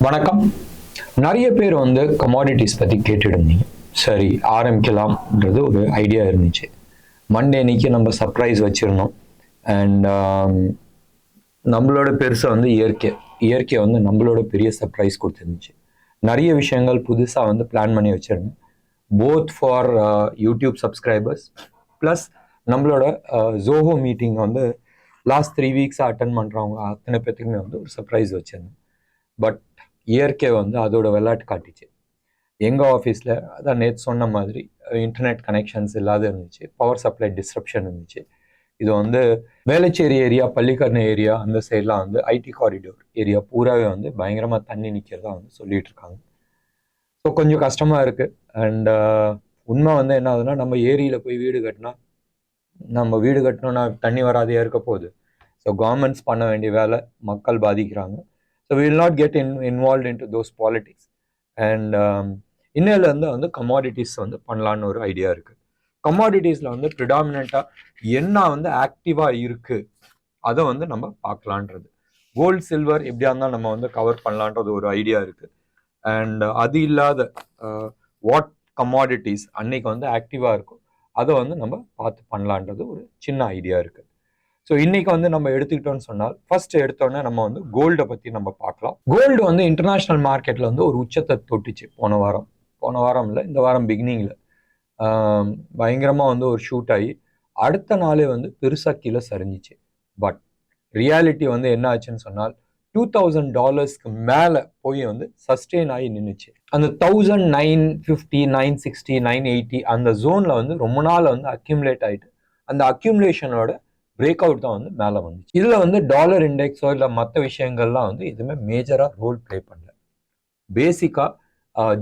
வணக்கம். நிறைய பேர் கமாடிட்டிஸ் பற்றி கேட்டுருந்தீங்க. சரி, ஆரம்பிக்கலாம்ன்றது ஒரு ஐடியா இருந்துச்சு. மண்டே அன்னைக்கு நம்ம சர்ப்ரைஸ் வச்சிருந்தோம். அண்ட் நம்மளோட பெருசாக இயற்கை நம்மளோட பெரிய சர்ப்ரைஸ் கொடுத்துருந்துச்சு. நிறைய விஷயங்கள் புதுசாக பிளான் பண்ணி வச்சிருந்தேன். Both for YouTube subscribers plus நம்மளோட ஜோஹோ மீட்டிங் லாஸ்ட் 3 வீக்ஸாக அட்டன் பண்ணுறவங்க அத்தனை பேர்த்துக்குமே ஒரு சர்ப்ரைஸ் வச்சிருந்தேன். பட் இயற்கை அதோட விளையாட்டு காட்டிச்சு. எங்கள் ஆஃபீஸில் அதான் நேற்று சொன்ன மாதிரி இன்டர்நெட் கனெக்ஷன்ஸ் இல்லாத இருந்துச்சு. பவர் சப்ளை டிஸ்ரப்ஷன் இருந்துச்சு. இது வேளச்சேரி ஏரியா, பள்ளிக்கரணை ஏரியா, அந்த சைட்லாம் ஐடி காரிடோர் ஏரியா பூராவே பயங்கரமாக தண்ணி நிற்கிறதா சொல்லிட்டு இருக்காங்க. ஸோ கொஞ்சம் கஷ்டமாக இருக்குது. அண்ட் உண்மை என்ன ஆகுதுன்னா, நம்ம ஏரியில் போய் வீடு கட்டினோன்னா தண்ணி வராதையாக இருக்க போகுது. ஸோ கவர்மெண்ட்ஸ் பண்ண வேண்டிய வேலை, மக்கள் பாதிக்கிறாங்க. So we will not get involved into those politics. And இன்னிலேருந்து commodities பண்ணலான்னு ஒரு ஐடியா இருக்குது. கமாடிட்டிஸில் ப்ரிடாமினண்ட்டாக என்ன ஆக்டிவாக இருக்குது அதை நம்ம பார்க்கலான்றது. கோல்டு, சில்வர் எப்படியா இருந்தால் நம்ம கவர் பண்ணலான்றது ஒரு ஐடியா இருக்குது. அண்ட் அது இல்லாத வாட் கமாடிட்டிஸ் அன்னைக்கு ஆக்டிவாக இருக்கும் அதை நம்ம பார்த்து பண்ணலான்றது ஒரு சின்ன ஐடியா இருக்குது. ஸோ இன்னைக்கு நம்ம எடுத்துக்கிட்டோம்னு சொன்னால், ஃபர்ஸ்ட் எடுத்தோன்னே நம்ம கோல்டை பற்றி நம்ம பார்க்கலாம். கோல்டு இன்டர்நேஷ்னல் மார்க்கெட்டில் ஒரு உச்சத்தை தொட்டுச்சு போன வாரம் இல்லை, இந்த வாரம் பிகினிங்கில் பயங்கரமாக ஒரு ஷூட் ஆகி அடுத்த நாளே பெருசாக கீழே சரிஞ்சிச்சு. பட் ரியாலிட்டி என்ன ஆச்சுன்னு சொன்னால், $2,000 மேலே போய் சஸ்டெயின் ஆகி நின்றுச்சு. அந்த 1950, 960, 980 அந்த ஜோனில் ரொம்ப நாள் அக்யூமுலேட் ஆகிட்டு, அந்த அக்யூமுலேஷனோட பிரேக் அவுட் தான் மேலே வந்துச்சு. இதில் டாலர் இண்டெக்ஸோ இல்லை மற்ற விஷயங்கள்லாம் எதுவுமே மேஜராக ரோல் ப்ளே பண்ணல. பேசிக்காக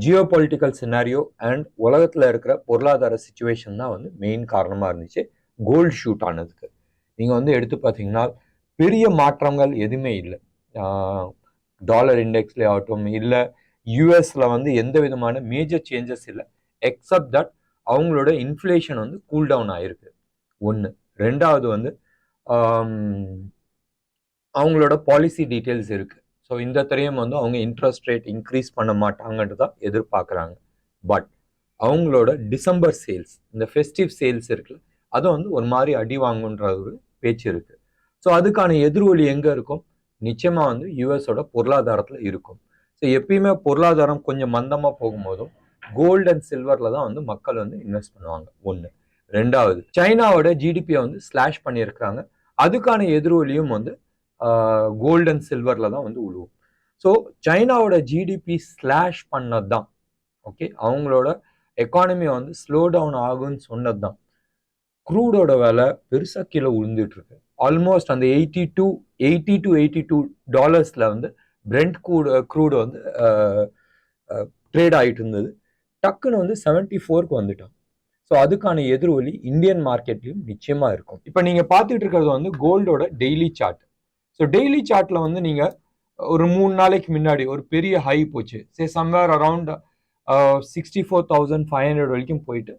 ஜியோ பொலிட்டிக்கல் சினாரியோ அண்ட் உலகத்தில் இருக்கிற பொருளாதார சுச்சுவேஷன் தான் மெயின் காரணமாக இருந்துச்சு கோல்டு ஷூட் ஆனதுக்கு. நீங்கள் எடுத்து பார்த்தீங்கன்னா பெரிய மாற்றங்கள் எதுவுமே இல்லை. டாலர் இண்டெக்ஸ்லேயே ஆகட்டும், இல்லை யூஎஸில் எந்த விதமான மேஜர் சேஞ்சஸ் இல்லை. எக்ஸப்ட் தட் அவங்களோட இன்ஃப்ளேஷன் கூல் டவுன் ஆகிருக்கு. ஒன்று. ரெண்டாவது அவங்களோட பாலிசி டீட்டெயில்ஸ் இருக்கு. ஸோ இந்த தரையும் அவங்க இன்ட்ரெஸ்ட் ரேட் இன்க்ரீஸ் பண்ண மாட்டாங்கன்ட்டு தான் எதிர்பார்க்குறாங்க. பட் அவங்களோட டிசம்பர் சேல்ஸ், இந்த ஃபெஸ்டிவ் சேல்ஸ் இருக்குல்ல, அதை ஒரு மாதிரி அடி வாங்குன்ற ஒரு பேச்சு இருக்கு. ஸோ அதுக்கான எதிர்வொலி எங்கே இருக்கும்? நிச்சயமாக யூஎஸோட பொருளாதாரத்தில் இருக்கும். ஸோ எப்பயுமே பொருளாதாரம் கொஞ்சம் மந்தமாக போகும்போதும் கோல்டு அண்ட் சில்வரில் தான் மக்கள் இன்வெஸ்ட் பண்ணுவாங்க. ஒன்று. ரெண்டாவது, சைனாவோட ஜிடிபியை ஸ்லாஷ் பண்ணியிருக்கிறாங்க. அதுக்கான எதிரொலியும் கோல்டு அண்ட் சில்வர்ல தான் உழுவும். ஸோ சைனாவோட ஜிடிபி ஸ்லாஷ் பண்ணது தான், ஓகே, அவங்களோட எக்கானமி ஸ்லோ டவுன் ஆகுன்னு சொன்னது தான். க்ரூடோட விலை பெருசாக கீழே விழுந்துட்டு இருக்கு. ஆல்மோஸ்ட் அந்த $80 to $82 பிரெண்ட் க்ரூடு ட்ரேட் ஆகிட்டு இருந்தது. டக்குன்னு 74க்கு வந்துட்டான். ஸோ அதுக்கான எதிரொலி இந்தியன் மார்க்கெட்லையும் நிச்சயமாக இருக்கும். இப்போ நீங்கள் பார்த்துட்டு இருக்கிறது கோல்டோட டெய்லி சார்ட். ஸோ டெய்லி சார்ட்டில் நீங்கள் ஒரு 3 நாளைக்கு முன்னாடி ஒரு பெரிய ஹை போச்சு. சம்வேர் அரவுண்ட் 64,500 வரைக்கும் போயிட்டு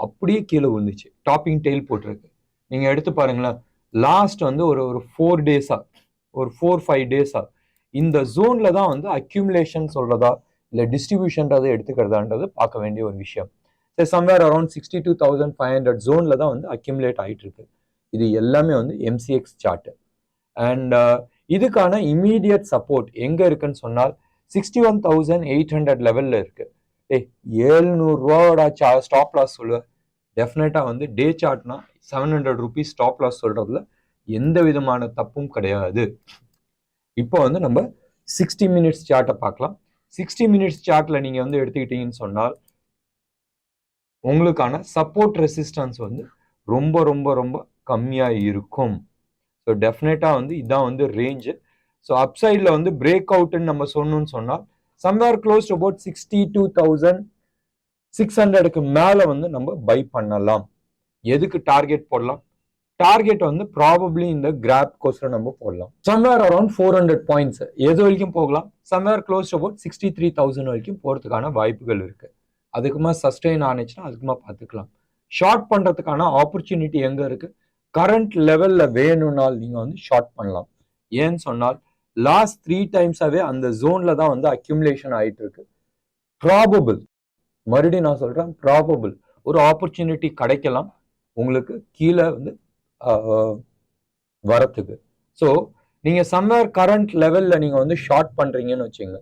அப்படியே கீழே விழுந்துச்சு. டாப்பிங் டெய்ல் போட்டிருக்கு. நீங்கள் எடுத்து பாருங்களேன், லாஸ்ட் ஒரு 4 டேஸாக, ஒரு 4-5 டேஸாக இந்த ஜோனில் தான் அக்யூமுலேஷன் சொல்கிறதா இல்லை டிஸ்ட்ரிபியூஷன்றதை எடுத்துக்கிறதான்றது பார்க்க வேண்டிய ஒரு விஷயம். சம்வேர் அரௌண்ட் 62,500 ஜோன்ல தான் அக்யூமுலேட் ஆகிட்டு இருக்கு. இது எல்லாமே எம்சிஎக்ஸ் சார்ட். அண்ட் இதுக்கான இமீடியட் சப்போர்ட் எங்க இருக்குன்னு சொன்னால் 61,800 லெவல்ல இருக்கு. 700 ரூபாவோட ஸ்டாப் லாஸ் சொல்லுவேன். டெஃபினட்டா டே சார்ட்னா 700 rupees ஸ்டாப் லாஸ் சொல்றதுல எந்த விதமான தப்பும் கிடையாது. இப்போ நம்ம 60 minutes சார்ட்டை பார்க்கலாம். 60 minutes சார்ட்ல நீங்க எடுத்துக்கிட்டீங்கன்னு சொன்னால் உங்களுக்கான சப்போர்ட் ரெசிஸ்டன்ஸ் ரொம்ப ரொம்ப ரொம்ப கம்மியாக இருக்கும். ஸோ டெஃபினட்டாக இதான் ரேஞ்சு. ஸோ அப்சைடில் பிரேக் அவுட்டுன்னு நம்ம சொன்னோம்னு சொன்னால் சம்வேர் க்ளோஸ் டு அபவுட் 62,600க்கு மேலே நம்ம பை பண்ணலாம். எதுக்கு டார்கெட் போடலாம்? டார்கெட் ப்ராபப்ளி இந்த கிராப் கோஸ்டர் நம்ம போடலாம். சம்வேர் அரௌண்ட் 400 பாயிண்ட்ஸ் எது வரைக்கும் போகலாம்? சம்வேர் க்ளோஸ் டு அபவுட் 63,000 வரைக்கும் போகிறதுக்கான வாய்ப்புகள் இருக்கு. அதுக்குமா சஸ்டெயின் ஆனிச்சுன்னா அதுக்குமா பார்த்துக்கலாம். ஷார்ட் பண்ணுறதுக்கான ஆப்பர்ச்சுனிட்டி எங்கே இருக்குது? கரண்ட் லெவலில் வேணும்னால் நீங்கள் ஷார்ட் பண்ணலாம். ஏன்னு சொன்னால் லாஸ்ட் 3 டைம்ஸாவே அந்த ஜோன்ல தான் வந்து அக்யூமுலேஷன் ஆயிட்டு இருக்கு. ப்ராபபிள், மறுபடியும் நான் சொல்றேன், ப்ராபபிள் ஒரு ஆப்பர்ச்சுனிட்டி கிடைக்கலாம் உங்களுக்கு கீழே வந்து வரத்துக்கு. ஸோ நீங்க சம்வேர் கரண்ட் லெவல்ல நீங்க வந்து ஷார்ட் பண்றீங்கன்னு வச்சுங்க,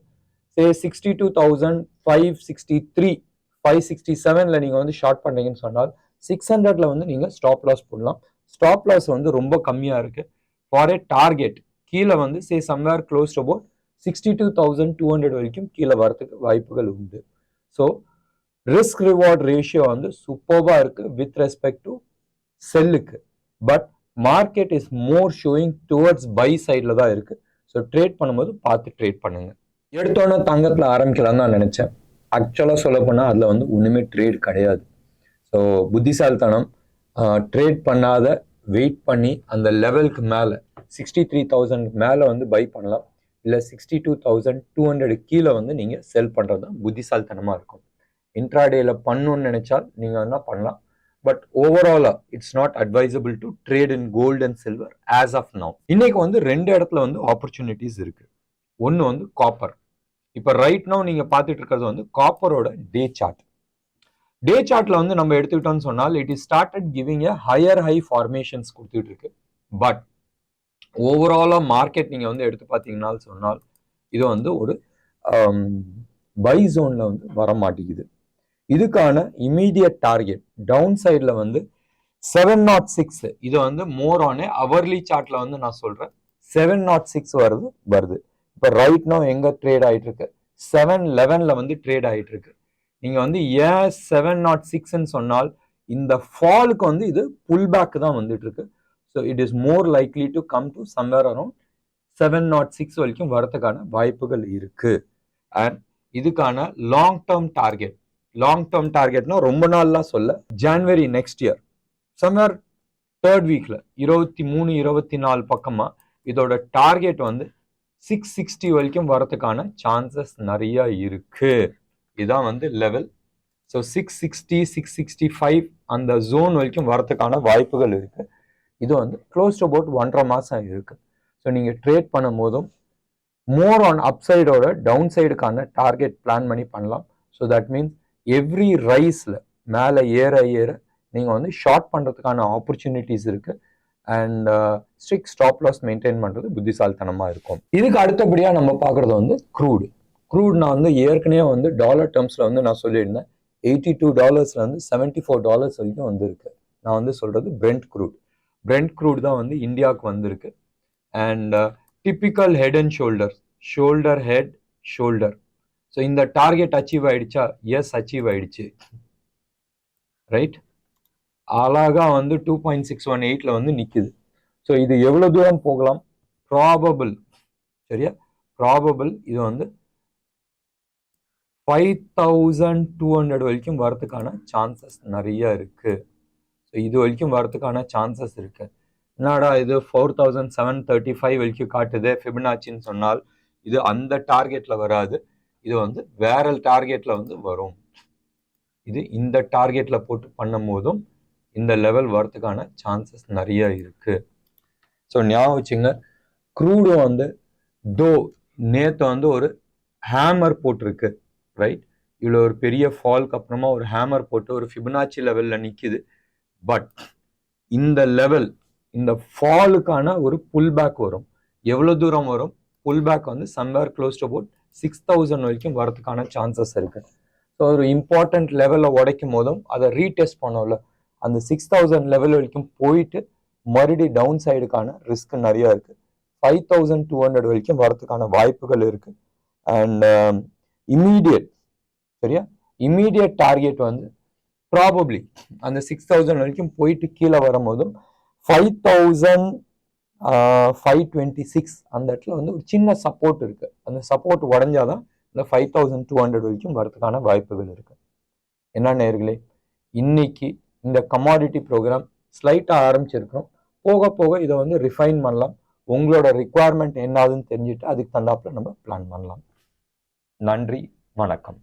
சே 62,563 567ல நீங்க வந்து ஷார்ட் பண்றீங்கன்னு சொன்னால் 600ல வந்து நீங்க ஸ்டாப் லாஸ் போடலாம். ஸ்டாப் லாஸ் வந்து ரொம்ப கம்மியா இருக்கு. ஃபார் ஏ டார்கெட் கீழே வந்து சே சம்வேர் க்ளோஸ் அபவுட் 62,200 வரைக்கும் கீழே வரதுக்கு வாய்ப்புகள் உண்டு. ஸோ ரிஸ்க் ரிவார்ட் ரேஷியோ வந்து சூப்பர்வா இருக்கு வித் ரெஸ்பெக்ட் டு செல்லுக்கு. But market is more showing towards buy சைட்ல தான் இருக்கு. ஸோ ட்ரேட் பண்ணும்போது பார்த்து ட்ரேட் பண்ணுங்க. எடுத்தோன்னே தங்கத்தில் ஆரம்பிக்கலாம் தான் நினைச்சேன். ஆக்சுவலாக சொல்ல போனால் அதில் வந்து ஒன்றுமே ட்ரேட் கிடையாது. ஸோ புத்திசாலித்தனம், ட்ரேட் பண்ணாத வெயிட் பண்ணி அந்த லெவலுக்கு மேலே 63,000 மேலே வந்து பை பண்ணலாம். இல்லை 62,200 கீழே வந்து நீங்கள் செல் பண்ணுறது தான் புத்திசாலித்தனமாக இருக்கும். இன்ட்ராடேல பண்ணணும்னு நினைச்சால் நீங்கள் என்ன பண்ணலாம். பட் ஓவராலா it's not advisable to trade in gold and silver as of now. இன்னைக்கு வந்து 2 இடத்துல வந்து ஆப்பர்ச்சுனிட்டிஸ் இருக்கு. ஒன்று வந்து காப்பர். இப்போ ரைட் நவ் நீங்க பார்த்துட்டு இருக்கிறது வந்து காப்பரோட டே சார்ட். டே சார்ட்ல வந்து நம்ம எடுத்துக்கிட்டோம்னு சொன்னால் it is started giving a higher high formations கொடுத்துட்டு இருக்கு. பட் ஓவராலா மார்க்கெட் நீங்க வந்து எடுத்து பார்த்தீங்கன்னா சொன்னால் இது வந்து ஒரு பை ஜோன்ல வந்து வர மாட்டேங்குது. இதுக்கான இமீடியட் டார்கெட் டவுன் சைட்ல வந்து 706. இது வந்து மோர் ஆன் அவர்லி சார்ட்ல வந்து நான் சொல்றேன் 706 வருது. இப்போ ரைட் நோ எங்க ட்ரேட் ஆயிட்டு இருக்கு, 711ல வந்து ட்ரேட் ஆயிட்டு இருக்கு. நீங்க வந்து ஏன் 706ன்னு சொன்னால் இந்த ஃபாலுக்கு வந்து இது புல் பேக் தான் வந்துட்டு இருக்கு. So it is more likely to come to somewhere around 706 வரைக்கும் வரதுக்கான வாய்ப்புகள் இருக்கு. அண்ட் இதுக்கான லாங் டேர்ம் டார்கெட்னா ரொம்ப நாள்லாம் சொல்ல, January next year somewhere 3rd வீக்ல 23 24 பக்கமா இதோட டார்கெட் வந்து 660 வரைக்கும் வரதுக்கான சான்சஸ் நிறைய இருக்கு. இதான் வந்து லெவல். ஸோ 660 665 அந்த ஜோன் வரைக்கும் வரதுக்கான வாய்ப்புகள் இருக்கு. இது வந்து க்ளோஸ் டு அபவுட் 1.5 மாசம் இருக்கு. ஸோ நீங்க ட்ரேட் பண்ணும் போதும் மோர் ஆன் அப்சைடோட டவுன் சைடுக்கான டார்கெட் பிளான் பண்ணி பண்ணலாம். ஸோ தட் மீன்ஸ் எவ்ரி ரைஸ்ல மேலே ஏற நீங்க வந்து ஷார்ட் பண்றதுக்கான ஆப்பர்ச்சுனிட்டிஸ் இருக்கு. And strict stop loss maintain பண்றது புத்திசாலித்தனமா இருக்கும். இதுக்கு அடுத்தபடியா நம்ம பார்க்கறது வந்து க்ரூட். நான் வந்து ஏற்கனவே வந்து டாலர் டேர்ம்ஸ்ல வந்து நான் சொல்லியிருந்தேன் $82 வந்து $74 வரைக்கும் வந்திருக்கு. நான் வந்து சொல்றது பிரெண்ட் க்ரூட் தான் வந்து இந்தியாவுக்கு வந்திருக்கு. And typical head and shoulder head shoulder. So இந்த டார்கெட் அச்சீவ் ஆயிடுச்சா? எஸ், அச்சீவ் ஆயிடுச்சு. ரைட், அழகா வந்து 2.618ல வந்து நிக்குது. ஸோ இது எவ்வளவு தூரம் போகலாம்? ப்ராபபிள், சரியா, ப்ராபபிள் இது வந்து 5,200 வரைக்கும் வரதுக்கான சான்சஸ் நிறைய இருக்கு. ஸோ இது வரைக்கும் வரதுக்கான சான்சஸ் இருக்கு. என்னடா இது 4,735 வரைக்கும் காட்டுது ஃபிபனாச்சின்னு சொன்னால் இது அந்த டார்கெட்ல வராது. இது வந்து வேற டார்கெட்ல வந்து வரும். இது இந்த டார்கெட்ல போட்டு பண்ணும் போதும் இந்த லெவல் வரதுக்கான சான்சஸ் நிறைய இருக்கு. ஸோ ஞாபகம் வச்சுங்க, க்ரூடும் வந்து நேத்து வந்து ஒரு ஹேமர் போட்டிருக்கு. ரைட், இவ்வளோ ஒரு பெரிய ஃபால்க்கு அப்புறமா ஒரு ஹேமர் போட்டு ஒரு ஃபிபனாச்சி லெவல்ல நிக்குது. பட் இந்த லெவல், இந்த ஃபாலுக்கான ஒரு புல் பேக் வரும். எவ்வளவு தூரம் வரும்? புல் பேக் வந்து சம்வேர் க்ளோஸ் டு அபவுட் 6,000 வரைக்கும் வரதுக்கான சான்சஸ் இருக்கு. ஸோ ஒரு இம்பார்ட்டன்ட் லெவலில் உடைக்கும் போதும் அதை ரீடெஸ்ட் பண்ணோம்ல, அந்த 6,000 லெவல் வரைக்கும் போயிட்டு மறுபடி டவுன் சைடுக்கான ரிஸ்க் நிறைய இருக்கு. 5,200 வரைக்கும் வரதுக்கான வாய்ப்புகள் இருக்கு. அண்ட் இமீடியட் டார்கெட் வந்து ப்ராபப்ளி அந்த 6,000 வரைக்கும் போயிட்டு கீழே வரும்போதும் 5,526 அந்த இடத்துல வந்து ஒரு சின்ன சப்போர்ட் இருக்கு. அந்த சப்போர்ட் உடஞ்சாதான் இந்த 5,200 வரைக்கும் வரதுக்கான வாய்ப்புகள் இருக்கு. என்ன நேயர்களே, இன்னைக்கு இந்த கமாடிட்டி ப்ரோக்ராம் ஸ்லைட்டா ஆரம்பிச்சிருக்கிறோம். போக போக இதை வந்து ரிஃபைன் பண்ணலாம். உங்களோட ரிக்குவயர்மெண்ட் என்னதுன்னு தெரிஞ்சுட்டு அதுக்கு தந்தாப்புல நம்ம பிளான் பண்ணலாம். நன்றி, வணக்கம்.